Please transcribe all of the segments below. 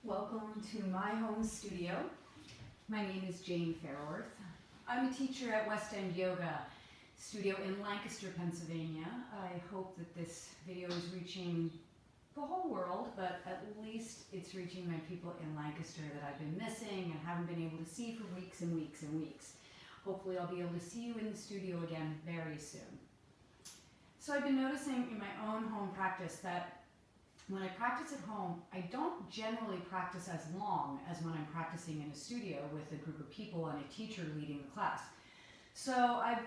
Welcome to my home studio. My name is Jane Fairorth. I'm a teacher at West End Yoga Studio in Lancaster, Pennsylvania. I hope that this video is reaching the whole world, but at least it's reaching my people in Lancaster that I've been missing and haven't been able to see for weeks and weeks and weeks. Hopefully I'll be able to see you in the studio again very soon. So I've been noticing in my own home practice that when I practice at home, I don't generally practice as long as when I'm practicing in a studio with a group of people and a teacher leading the class. So I've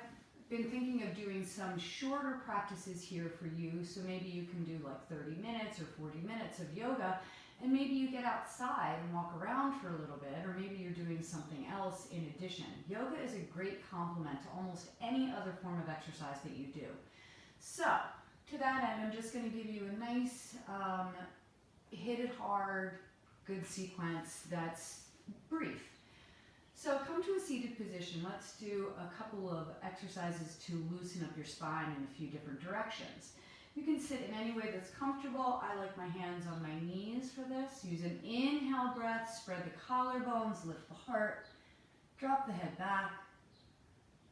been thinking of doing some shorter practices here for you. So maybe you can do like 30 minutes or 40 minutes of yoga, and maybe you get outside and walk around for a little bit, or maybe you're doing something else in addition. Yoga is a great complement to almost any other form of exercise that you do. So to that end, I'm just going to give you a nice, hit it hard, good sequence that's brief. So come to a seated position. Let's do a couple of exercises to loosen up your spine in a few different directions. You can sit in any way that's comfortable. I like my hands on my knees for this. Use an inhale breath, spread the collarbones, lift the heart, drop the head back.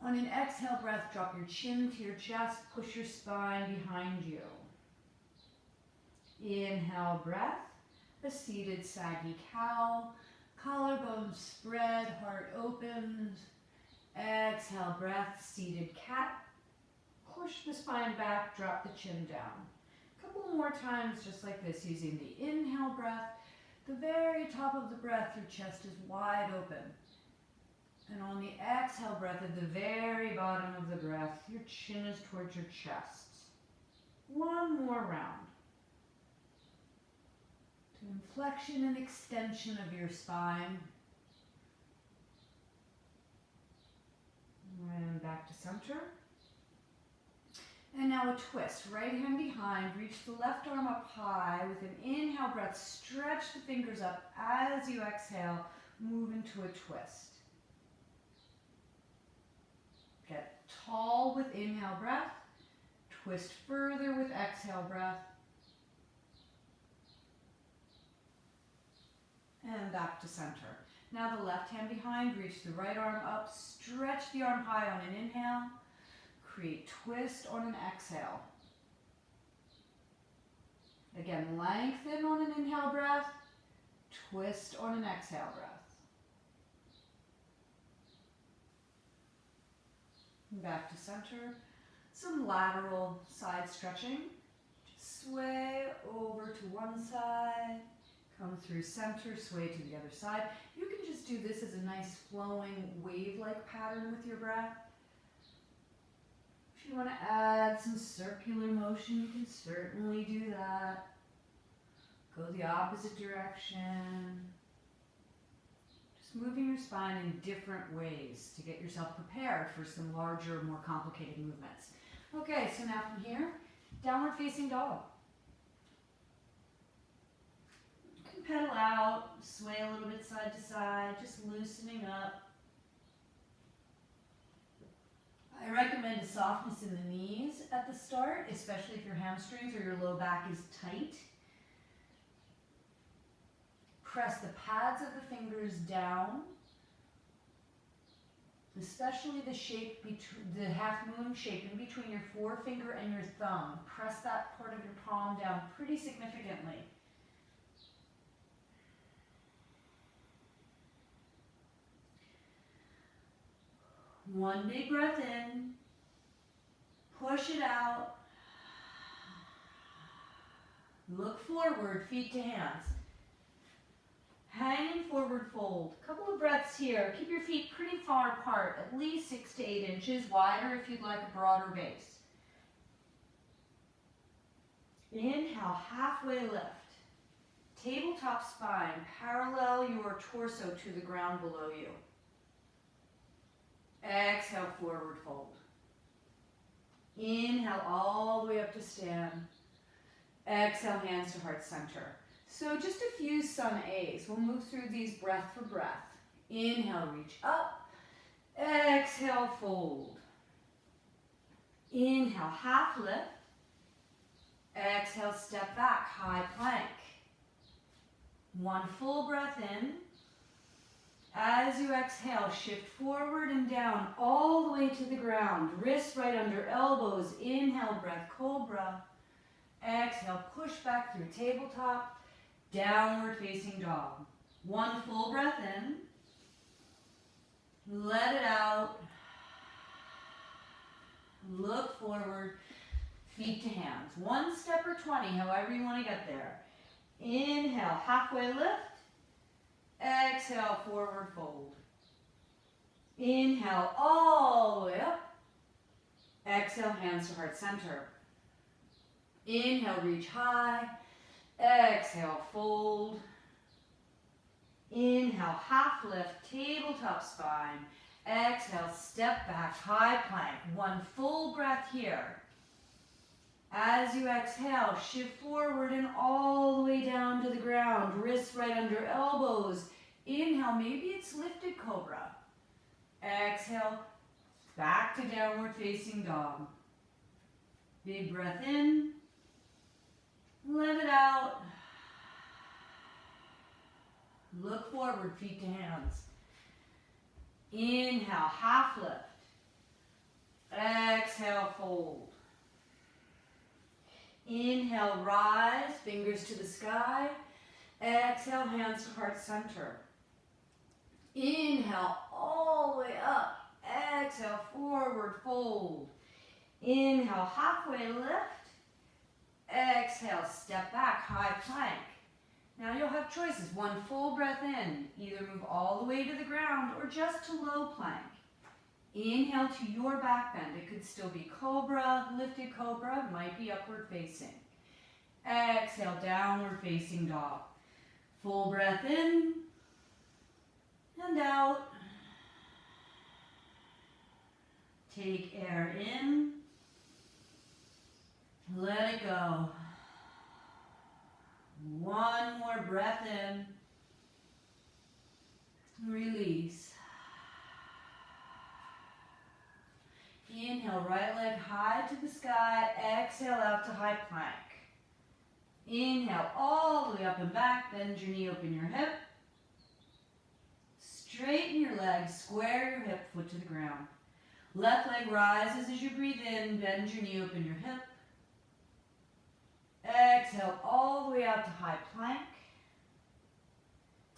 On an exhale breath, drop your chin to your chest, push your spine behind you. Inhale breath, a seated saggy cow, collarbones spread, heart opens. Exhale breath, seated cat, push the spine back, drop the chin down. A couple more times just like this, using the inhale breath. The very top of the breath, your chest is wide open. And on the exhale breath, at the very bottom of the breath, your chin is towards your chest. One more round. To inflection and extension of your spine. And back to center. And now a twist. Right hand behind, reach the left arm up high. With an inhale breath, stretch the fingers up. As you exhale, move into a twist. Get tall with inhale breath, twist further with exhale breath, and back to center. Now the left hand behind, reach the right arm up, stretch the arm high on an inhale, create twist on an exhale. Again, lengthen on an inhale breath, twist on an exhale breath. Back to center. Some lateral side stretching. Just sway over to one side, come through center, sway to the other side. You can just do this as a nice flowing wave-like pattern with your breath. If you want to add some circular motion, you can certainly do that. Go the opposite direction. Moving your spine in different ways to get yourself prepared for some larger, more complicated movements. Okay, so now from here, downward facing dog. You can pedal out, sway a little bit side to side, just loosening up. I recommend a softness in the knees at the start, especially if your hamstrings or your low back is tight. Press the pads of the fingers down, especially the shape, the half moon shape in between your forefinger and your thumb. Press that part of your palm down pretty significantly. One big breath in, push it out, look forward, feet to hands. Hanging forward fold. Couple of breaths here. Keep your feet pretty far apart, at least 6 to 8 inches, wider if you'd like a broader base. Inhale, halfway lift. Tabletop spine, parallel your torso to the ground below you. Exhale, forward fold. Inhale all the way up to stand. Exhale, hands to heart center. So just a few sun A's. We'll move through these breath for breath. Inhale, reach up. Exhale, fold. Inhale, half lift. Exhale, step back, high plank. One full breath in. As you exhale, shift forward and down all the way to the ground. Wrists right under elbows. Inhale, breath, cobra. Exhale, push back through tabletop. Downward facing dog. One full breath in. Let it out. Look forward. Feet to hands. One step or 20, however you want to get there. Inhale, halfway lift. Exhale, forward fold. Inhale, all the way up. Exhale, hands to heart center. Inhale, reach high. Exhale, fold. Inhale, half lift, tabletop spine. Exhale, step back, high plank. One full breath here. As you exhale, shift forward and all the way down to the ground. Wrists right under elbows. Inhale, maybe it's lifted cobra. Exhale, back to downward facing dog. Big breath in. Let it out. Look forward, feet to hands. Inhale, half lift. Exhale, fold. Inhale, rise, fingers to the sky. Exhale, hands to heart center. Inhale, all the way up. Exhale, forward fold. Inhale, halfway lift. Exhale, step back, high plank. Now you'll have choices. One full breath in. Either move all the way to the ground or just to low plank. Inhale to your back bend. It could still be cobra, lifted cobra, might be upward facing. Exhale, downward facing dog. Full breath in and out. Take air in. Let it go. One more breath in. Release. Inhale, right leg high to the sky. Exhale out to high plank. Inhale, all the way up and back. Bend your knee, open your hip. Straighten your legs, square your hip, foot to the ground. Left leg rises as you breathe in. Bend your knee, open your hip. Exhale, all the way out to high plank.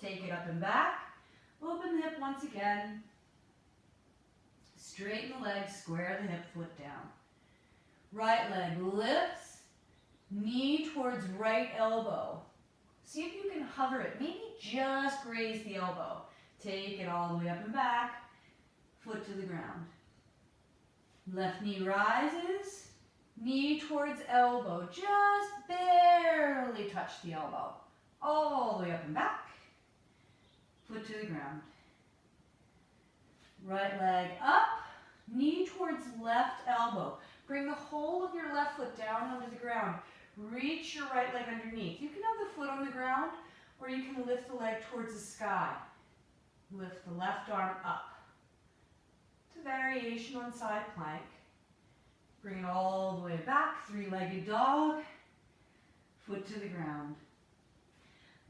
Take it up and back. Open the hip once again. Straighten the legs, square the hip, foot down. Right leg lifts, knee towards right elbow. See if you can hover it. Maybe just graze the elbow. Take it all the way up and back, foot to the ground. Left knee rises, knee towards elbow. Just barely touch the elbow. All the way up and back, foot to the ground. Right leg up, knee towards left elbow. Bring the whole of your left foot down onto the ground. Reach your right leg underneath. You can have the foot on the ground, or you can lift the leg towards the sky. Lift the left arm up. It's a variation on side plank. Bring it all the way back, three-legged dog. Foot to the ground.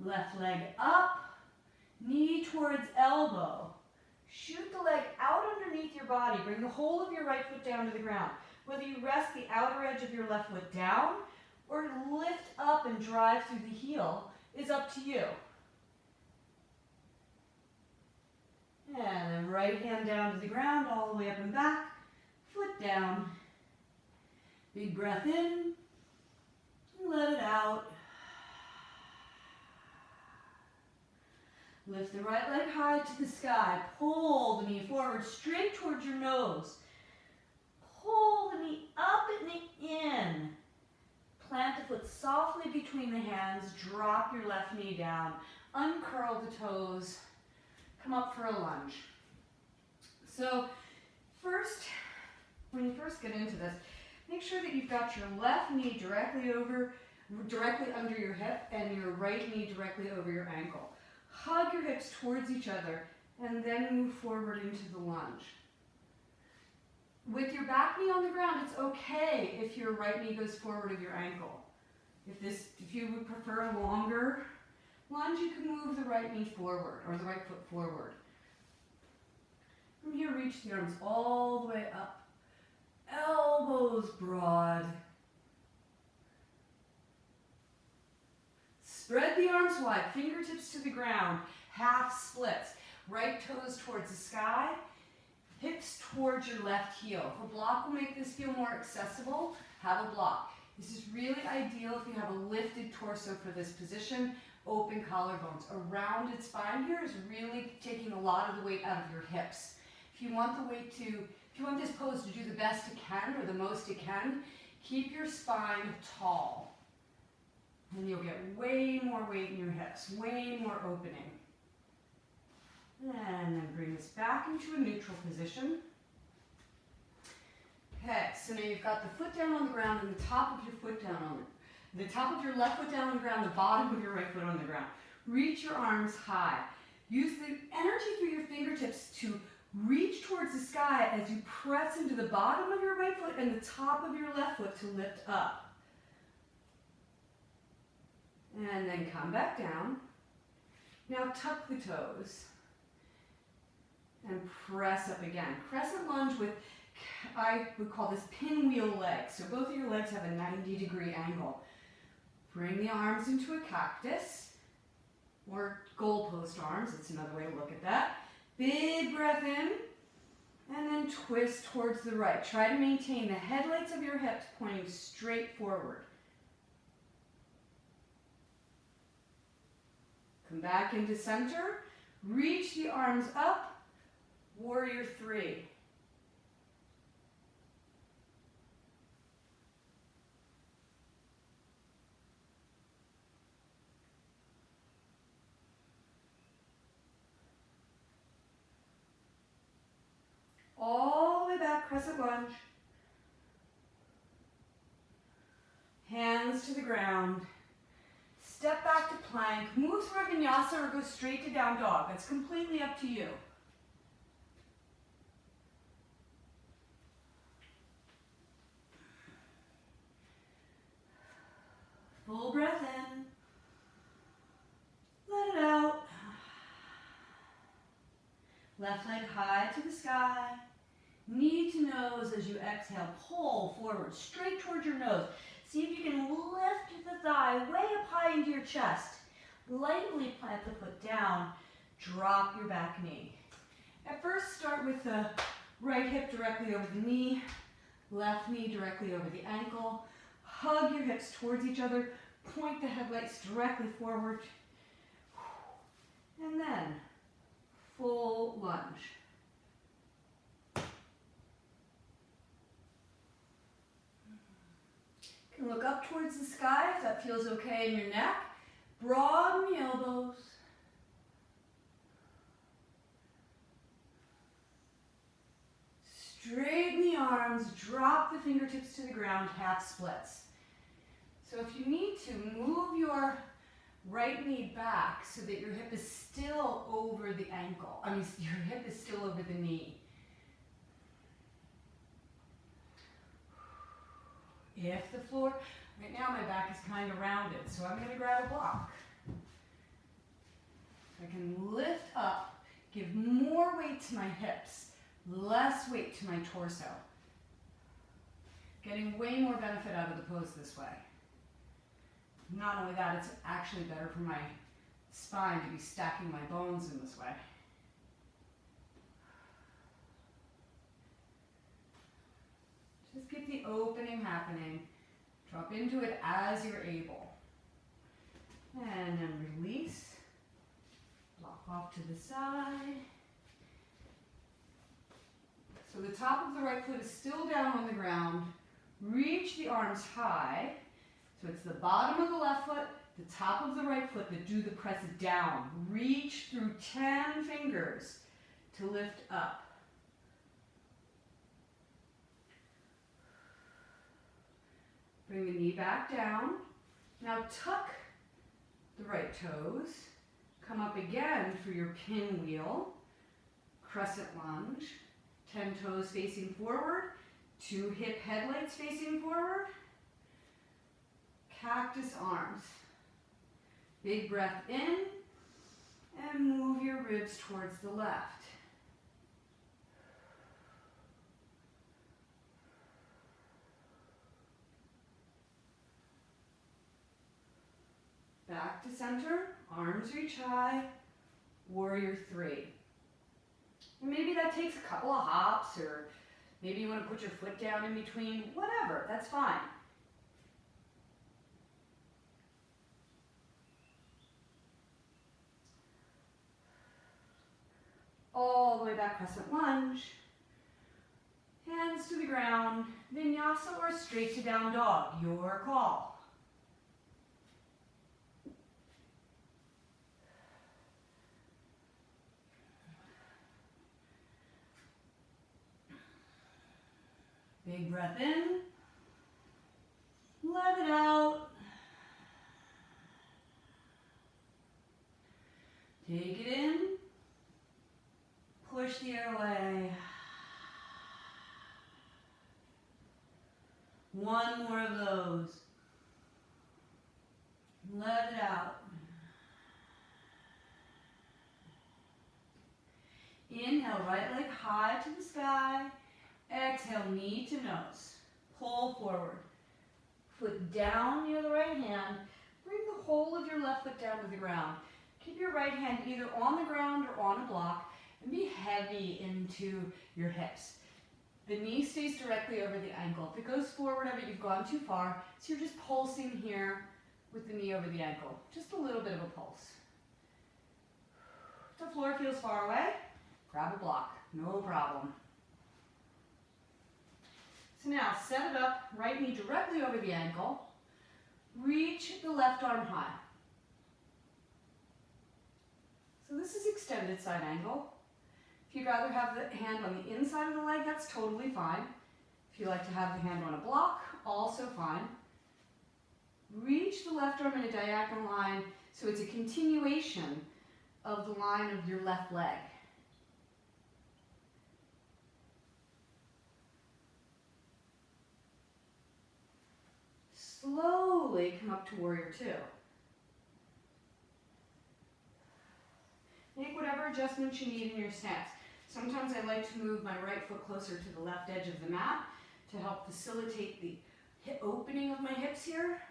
Left leg up, knee towards elbow. Shoot the leg out underneath your body. Bring the whole of your right foot down to the ground. Whether you rest the outer edge of your left foot down or lift up and drive through the heel is up to you. And then right hand down to the ground, all the way up and back, foot down. Big breath in, let it out. Lift the right leg high to the sky. Pull the knee forward, straight towards your nose. Pull the knee up and knee in. Plant the foot softly between the hands. Drop your left knee down. Uncurl the toes. Come up for a lunge. So first, when you first get into this, make sure that you've got your left knee directly under your hip and your right knee directly over your ankle. Hug your hips towards each other and then move forward into the lunge. With your back knee on the ground, it's okay if your right knee goes forward of your ankle. If you would prefer a longer Lunge, you can move the right knee forward, or the right foot forward. From here, reach the arms all the way up. Elbows broad. Spread the arms wide, fingertips to the ground, half splits. Right toes towards the sky, hips towards your left heel. If a block will make this feel more accessible, have a block. This is really ideal if you have a lifted torso for this position. Open collarbones. A rounded spine here is really taking a lot of the weight out of your hips. If you want this pose to do the best it can or the most it can, keep your spine tall. And you'll get way more weight in your hips, way more opening. And then bring this back into a neutral position. Okay, so now you've got the foot down on the ground and the top of your foot down on the top of your left foot down on the ground, the bottom of your right foot on the ground. Reach your arms high. Use the energy through your fingertips to reach towards the sky as you press into the bottom of your right foot and the top of your left foot to lift up. And then come back down. Now tuck the toes and press up again. Crescent lunge with, I would call this pinwheel legs. So both of your legs have a 90-degree angle. Bring the arms into a cactus or goalpost arms. It's another way to look at that. Big breath in and then twist towards the right. Try to maintain the headlights of your hips pointing straight forward. Come back into center. Reach the arms up. Warrior three. All the way back, crescent lunge. Hands to the ground. Step back to plank. Move through a vinyasa or go straight to down dog. That's completely up to you. Full breath in. Let it out. Left leg high to the sky. Knee to nose as you exhale. Pull forward, straight towards your nose. See if you can lift the thigh way up high into your chest. Lightly plant the foot down. Drop your back knee. At first, start with the right hip directly over the knee, left knee directly over the ankle. Hug your hips towards each other. Point the headlights directly forward. And then, full lunge. You can look up towards the sky if that feels okay in your neck. Broaden the elbows. Straighten the arms, drop the fingertips to the ground, half splits. So if you need to, move your right knee back so that your hip is still over the ankle. Your hip is still over the knee. If the floor, right now my back is kind of rounded, so I'm going to grab a block. I can lift up, give more weight to my hips, less weight to my torso. Getting way more benefit out of the pose this way. Not only that, it's actually better for my spine to be stacking my bones in this way. Just get the opening happening. Drop into it as you're able. And then release. Block off to the side. So the top of the right foot is still down on the ground. Reach the arms high. So it's the bottom of the left foot, the top of the right foot that do the press down. Reach through 10 fingers to lift up. Bring the knee back down. Now tuck the right toes. Come up again for your pinwheel. Crescent lunge. 10 toes facing forward. 2 hip headlights facing forward. Cactus arms. Big breath in, and move your ribs towards the left. Back to center, arms reach high, warrior three. And maybe that takes a couple of hops, or maybe you want to put your foot down in between, whatever, that's fine. All the way back, crescent lunge. Hands to the ground, vinyasa or straight to down dog, your call. Big breath in, let it out. Take it in, push the air away. One more of those. Let it out. Inhale, right leg high to the sky. Exhale, knee to nose. Pull forward. Foot down near the right hand. Bring the whole of your left foot down to the ground. Keep your right hand either on the ground or on a block, and be heavy into your hips. The knee stays directly over the ankle. If it goes forward of it, you've gone too far. So you're just pulsing here with the knee over the ankle. Just a little bit of a pulse. If the floor feels far away, grab a block. No problem. So now set it up, right knee directly over the ankle. Reach the left arm high. So this is extended side angle. If you'd rather have the hand on the inside of the leg, that's totally fine. If you like to have the hand on a block, also fine. Reach the left arm in a diagonal line so it's a continuation of the line of your left leg. Slowly come up to warrior two. Make whatever adjustments you need in your stance. Sometimes I like to move my right foot closer to the left edge of the mat to help facilitate the hip opening of my hips here.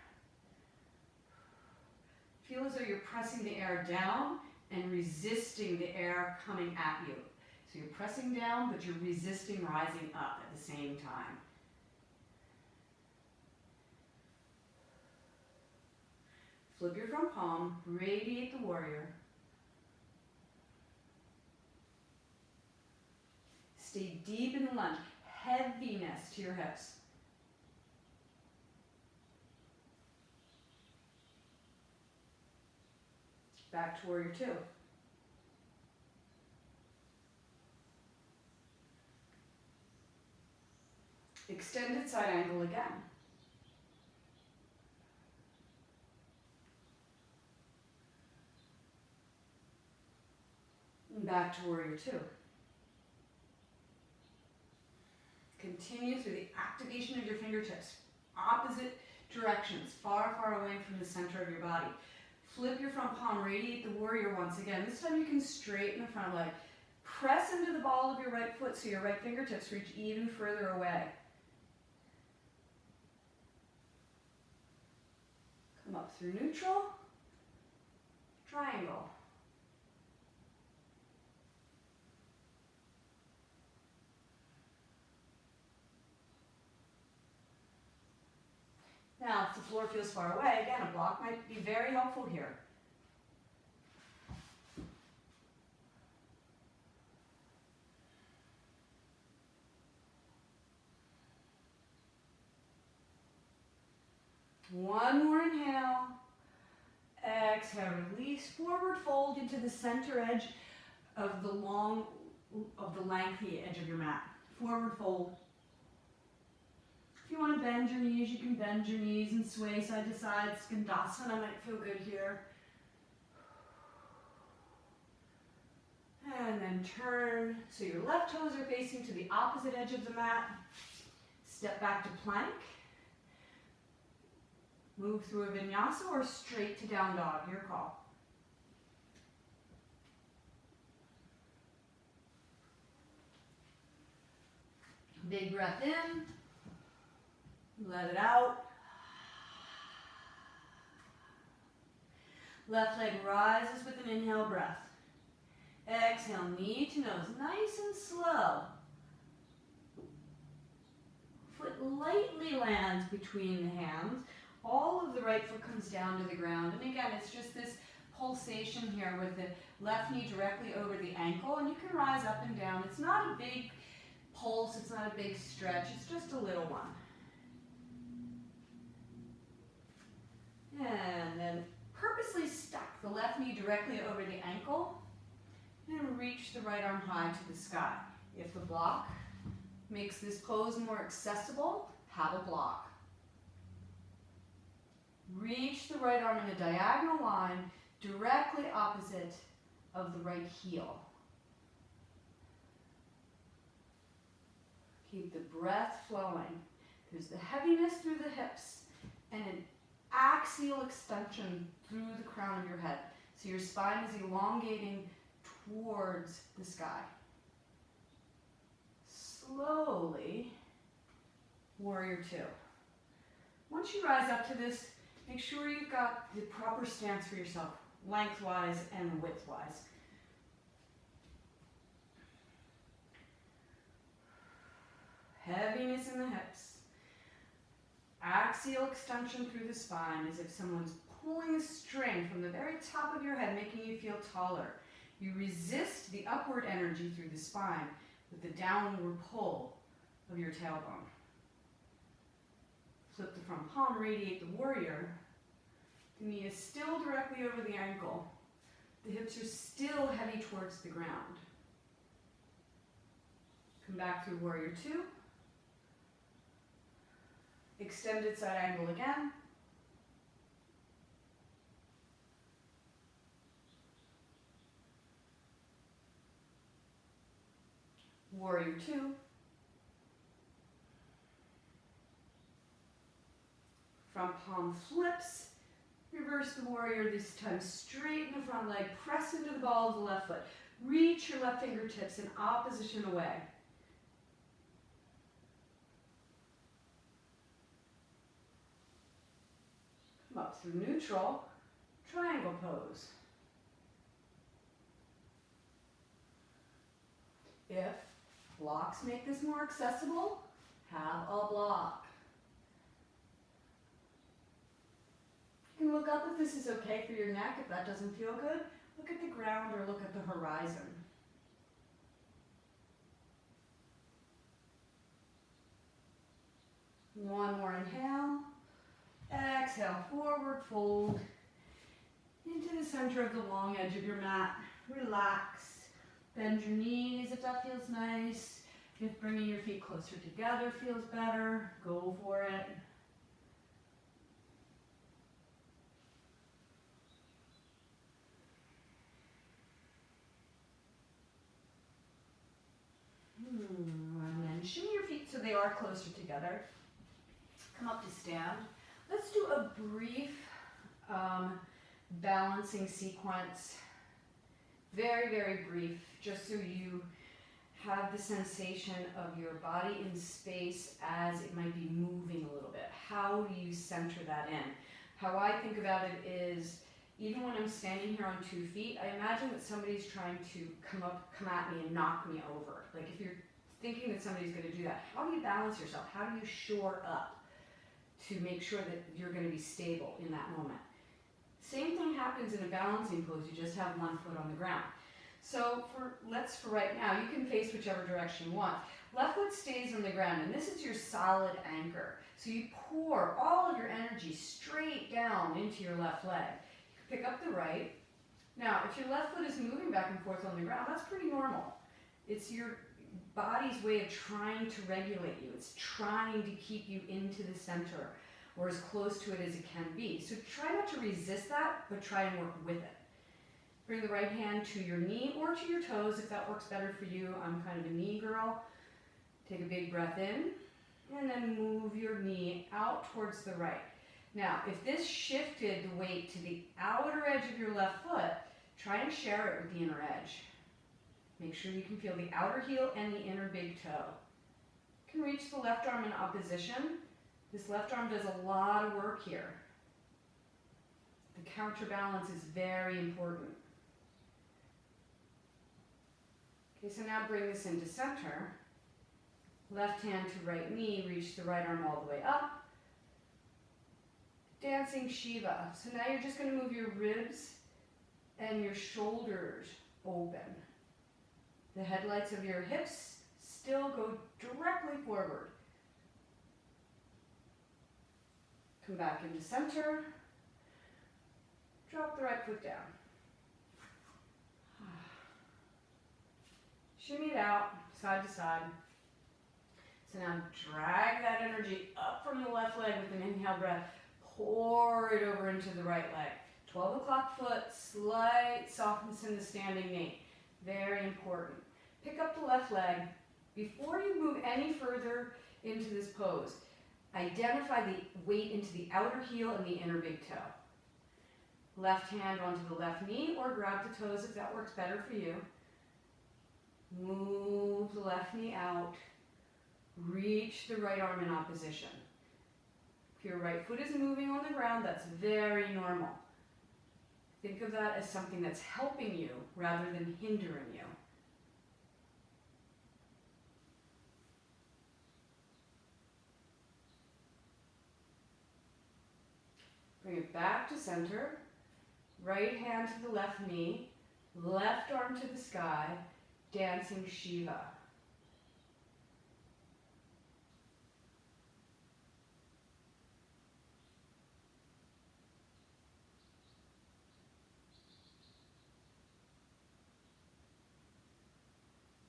Feel as though you're pressing the air down and resisting the air coming at you. So you're pressing down, but you're resisting rising up at the same time. Flip your front palm, radiate the warrior. Stay deep in the lunge, heaviness to your hips. Back to warrior two. Extended side angle again. And back to warrior two. Continue through the activation of your fingertips. Opposite directions, far, far away from the center of your body. Flip your front palm, radiate the warrior once again. This time you can straighten the front leg. Press into the ball of your right foot so your right fingertips reach even further away. Come up through neutral, triangle. Now, if the floor feels far away, again, a block might be very helpful here. One more inhale. Exhale, release, forward fold into the center edge of the lengthy edge of your mat. Forward fold. If you want to bend your knees, you can bend your knees and sway side to side. Skandasana might feel good here. And then turn so your left toes are facing to the opposite edge of the mat. Step back to plank. Move through a vinyasa or straight to down dog, your call. Big breath in, let it out. Left leg rises with an inhale breath. Exhale, knee to nose, nice and slow. Foot lightly lands between the hands. All of the right foot comes down to the ground. And again, it's just this pulsation here with the left knee directly over the ankle. And you can rise up and down. It's not a big pulse, it's not a big stretch, it's just a little one. And then purposely stack the left knee directly over the ankle and reach the right arm high to the sky. If the block makes this pose more accessible, have a block. Reach the right arm in a diagonal line directly opposite of the right heel. Keep the breath flowing. There's the heaviness through the hips and an axial extension through the crown of your head. So your spine is elongating towards the sky. Slowly, warrior two. Once you rise up to this, make sure you've got the proper stance for yourself, lengthwise and widthwise. Heaviness in the hips. Axial extension through the spine as if someone's pulling a string from the very top of your head, making you feel taller. You resist the upward energy through the spine with the downward pull of your tailbone. Flip the front palm, radiate the warrior. The knee is still directly over the ankle. The hips are still heavy towards the ground. Come back through warrior two. Extended side angle again. Warrior two. Front palm flips. Reverse the warrior, this time straighten the front leg, press into the ball of the left foot. Reach your left fingertips in opposition away. Come up through neutral, triangle pose. If blocks make this more accessible, have a block. You can look up if this is okay for your neck. If that doesn't feel good, look at the ground or look at the horizon. One more inhale. Exhale, forward fold into the center of the long edge of your mat. Relax. Bend your knees if that feels nice. If bringing your feet closer together feels better, go for it. And then shimmy your feet so they are closer together. Come up to stand. Let's do a brief balancing sequence. Very, very brief, just so you have the sensation of your body in space as it might be moving a little bit. How do you center that in? How I think about it is, even when I'm standing here on 2 feet, I imagine that somebody's trying to come at me and knock me over. Like if you're thinking that somebody's going to do that, how do you balance yourself? How do you shore up to make sure that you're going to be stable in that moment? Same thing happens in a balancing pose, you just have one foot on the ground. So for right now, you can face whichever direction you want. Left foot stays on the ground, and this is your solid anchor. So you pour all of your energy straight down into your left leg. You pick up the right. Now, if your left foot is moving back and forth on the ground, that's pretty normal. It's your body's way of trying to regulate you. It's trying to keep you into the center, or as close to it as it can be. So try not to resist that, but try and work with it. Bring the right hand to your knee or to your toes if that works better for you. I'm kind of a knee girl. Take a big breath in, and then move your knee out towards the right. Now, if this shifted the weight to the outer edge of your left foot, try and share it with the inner edge. Make sure you can feel the outer heel and the inner big toe. You can reach the left arm in opposition. This left arm does a lot of work here. The counterbalance is very important. Okay, so now bring this into center. Left hand to right knee, reach the right arm all the way up. Dancing Shiva. So now you're just going to move your ribs and your shoulders open. The headlights of your hips still go directly forward. Come back into center. Drop the right foot down. Shimmy it out, side to side. So now drag that energy up from the left leg with an inhale breath. Pour it over into the right leg. 12 o'clock foot, slight softness in the standing knee. Very important. Pick up the left leg. Before you move any further into this pose, identify the weight into the outer heel and the inner big toe. Left hand onto the left knee or grab the toes if that works better for you. Move the left knee out. Reach the right arm in opposition. If your right foot is moving on the ground, that's very normal. Think of that as something that's helping you rather than hindering you. Bring it back to center. Right hand to the left knee. Left arm to the sky. Dancing Shiva.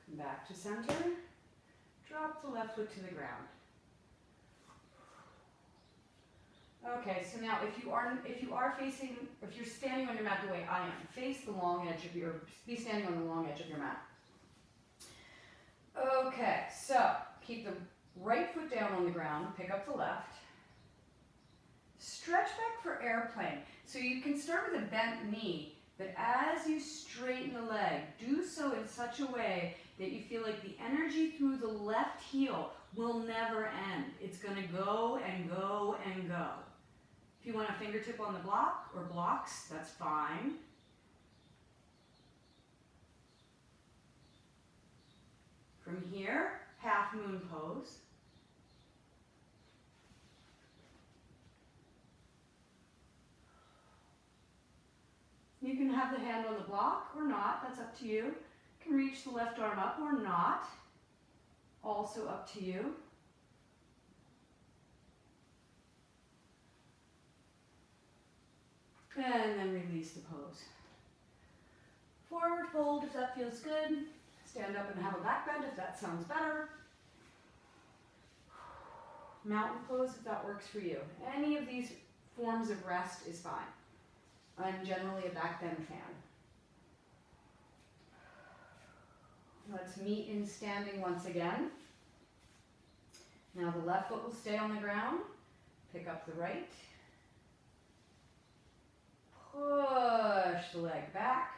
Come back to center. Drop the left foot to the ground. Okay, so now if you're standing on your mat the way I am, be standing on the long edge of your mat. Okay, so keep the right foot down on the ground, pick up the left. Stretch back for airplane. So you can start with a bent knee, but as you straighten the leg, do so in such a way that you feel like the energy through the left heel will never end. It's going to go and go and go. If you want a fingertip on the block or blocks, that's fine. From here, half moon pose. You can have the hand on the block or not, that's up to you. You can reach the left arm up or not, also up to you. And then release the pose. Forward fold if that feels good. Stand up and have a back bend if that sounds better. Mountain pose if that works for you. Any of these forms of rest is fine. I'm generally a back bend fan. Let's meet in standing once again. Now the left foot will stay on the ground. Pick up the right. Push the leg back.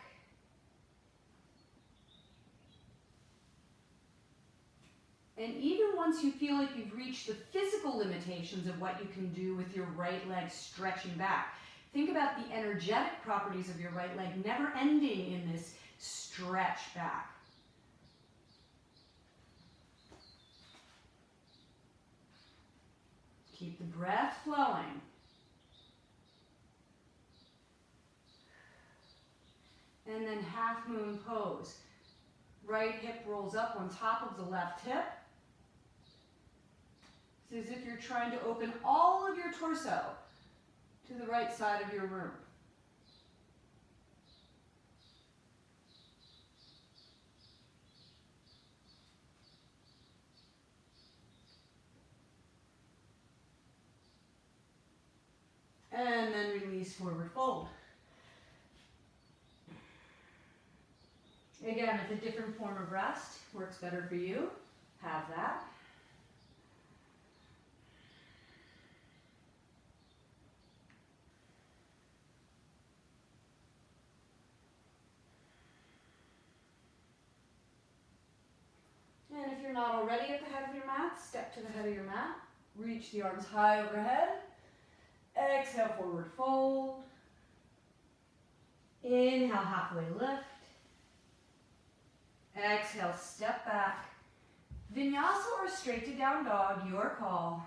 And even once you feel like you've reached the physical limitations of what you can do with your right leg stretching back, think about the energetic properties of your right leg never ending in this stretch back. Keep the breath flowing. And then half moon pose. Right hip rolls up on top of the left hip. It's as if you're trying to open all of your torso to the right side of your room. And then release, forward fold. Again, if a different form of rest works better for you, have that. already at the head of your mat, step to the head of your mat. Reach the arms high overhead. Exhale, forward fold. Inhale, halfway lift. Exhale, step back. Vinyasa or straight to down dog, your call.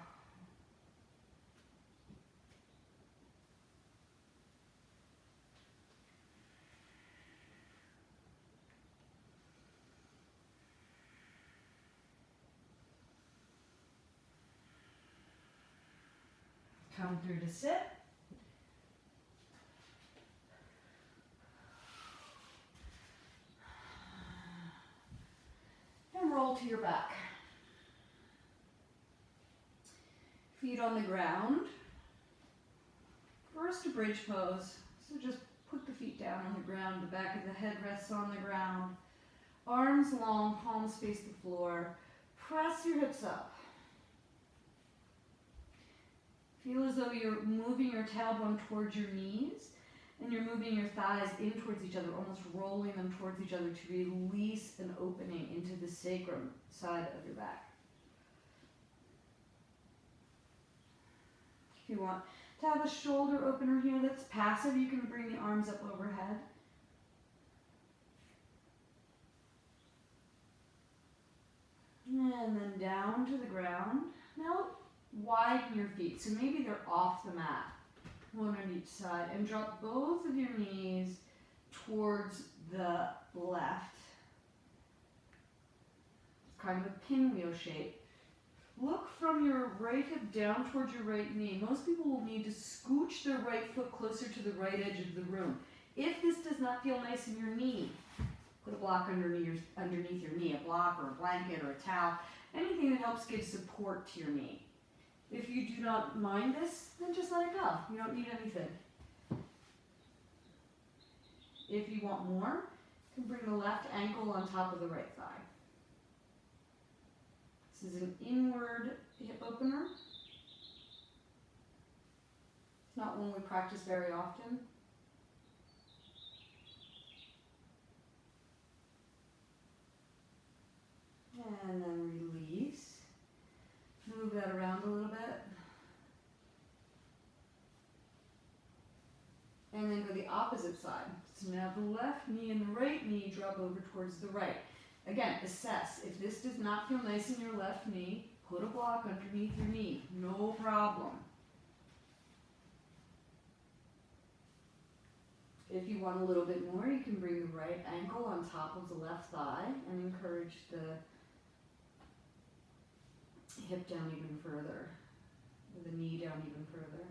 Come through to sit. And roll to your back. Feet on the ground. First, a bridge pose. So just put the feet down on the ground. The back of the head rests on the ground. Arms long, palms face the floor. Press your hips up. Feel as though you're moving your tailbone towards your knees and you're moving your thighs in towards each other, almost rolling them towards each other to release an opening into the sacrum side of your back. If you want to have a shoulder opener here that's passive, you can bring the arms up overhead. And then down to the ground. Now widen your feet, so maybe they're off the mat, one on each side, and drop both of your knees towards the left. It's kind of a pinwheel shape. Look from your right hip down towards your right knee. Most people will need to scooch their right foot closer to the right edge of the room. If this does not feel nice in your knee, put a block underneath your knee, a block or a blanket or a towel, anything that helps give support to your knee. If you do not mind this, then just let it go. You don't need anything. If you want more, you can bring the left ankle on top of the right thigh. This is an inward hip opener. It's not one we practice very often. And then release. Move that around a little bit. And then go the opposite side. So now the left knee and the right knee drop over towards the right. Again, assess. If this does not feel nice in your left knee, put a block underneath your knee. No problem. If you want a little bit more, you can bring the right ankle on top of the left thigh and encourage the hip down even further, the knee down even further.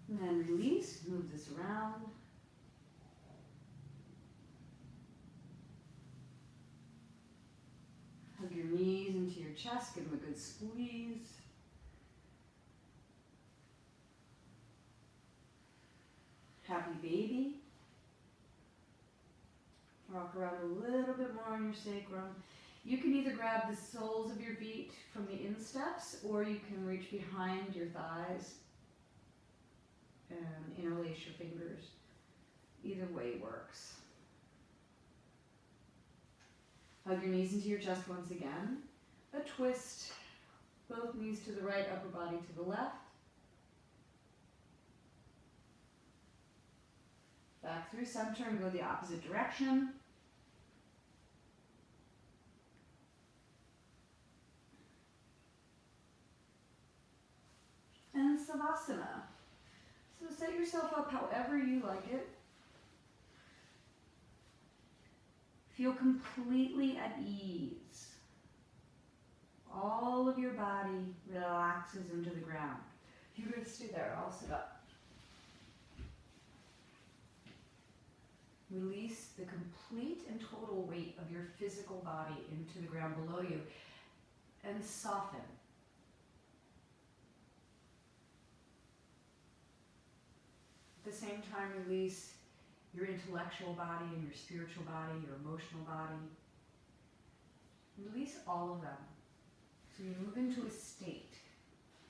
And then release, move this around. Hug your knees into your chest, give them a good squeeze. Happy baby. Rock around a little bit more on your sacrum. You can either grab the soles of your feet from the insteps, or you can reach behind your thighs and interlace your fingers. Either way works. Hug your knees into your chest once again. A twist, both knees to the right, upper body to the left. Back through center and go the opposite direction. And Savasana. So set yourself up however you like it. Feel completely at ease. All of your body relaxes into the ground. If you were to stay there, I'll sit up. Release the complete and total weight of your physical body into the ground below you and soften. At the same time, release your intellectual body and your spiritual body, your emotional body. Release all of them. So you move into a state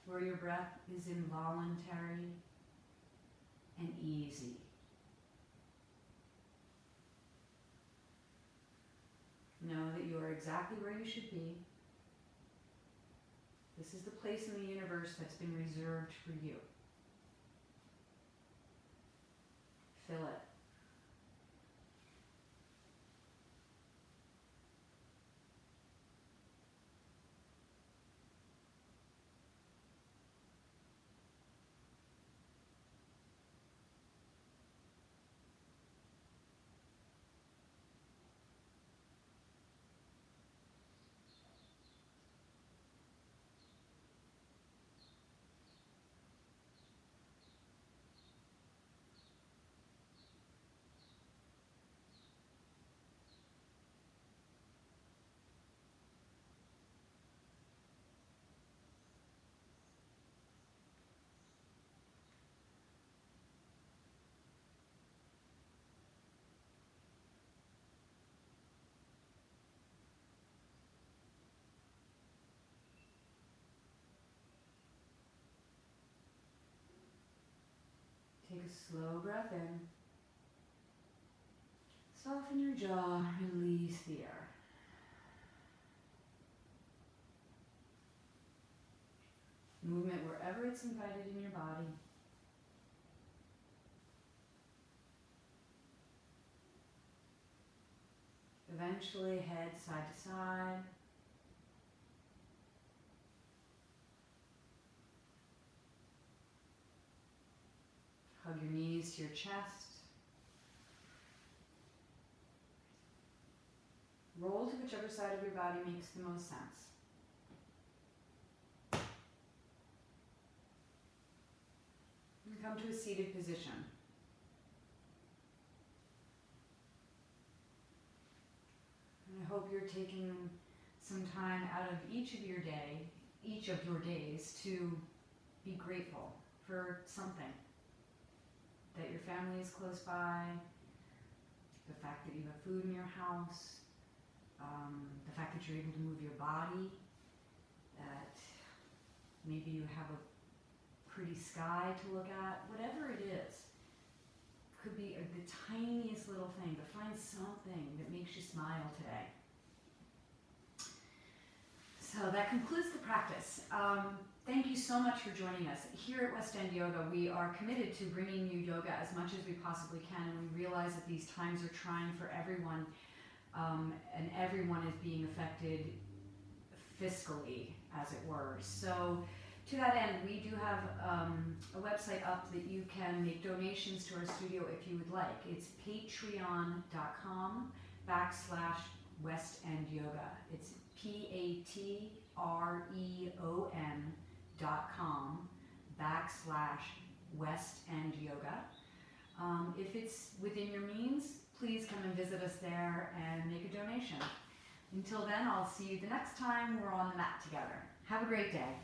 where your breath is involuntary and easy. Know that you are exactly where you should be. This is the place in the universe that's been reserved for you. Fill it. Take a slow breath in. Soften your jaw, release the air. Movement wherever it's invited in your body. Eventually head side to side. Hug your knees to your chest. Roll to whichever side of your body makes the most sense. And come to a seated position. And I hope you're taking some time out of each of your days to be grateful for something. That your family is close by, the fact that you have food in your house, the fact that you're able to move your body, that maybe you have a pretty sky to look at, whatever it is. Could be the tiniest little thing, but find something that makes you smile today. So that concludes the practice. Thank you so much for joining us. Here at West End Yoga, we are committed to bringing you yoga as much as we possibly can, and we realize that these times are trying for everyone, and everyone is being affected fiscally, as it were. So to that end, we do have a website up that you can make donations to our studio if you would like. It's patreon.com/West End Yoga. It's patreon.com/West End Yoga. If it's within your means, please come and visit us there and make a donation. Until then, I'll see you the next time we're on the mat together. Have a great day.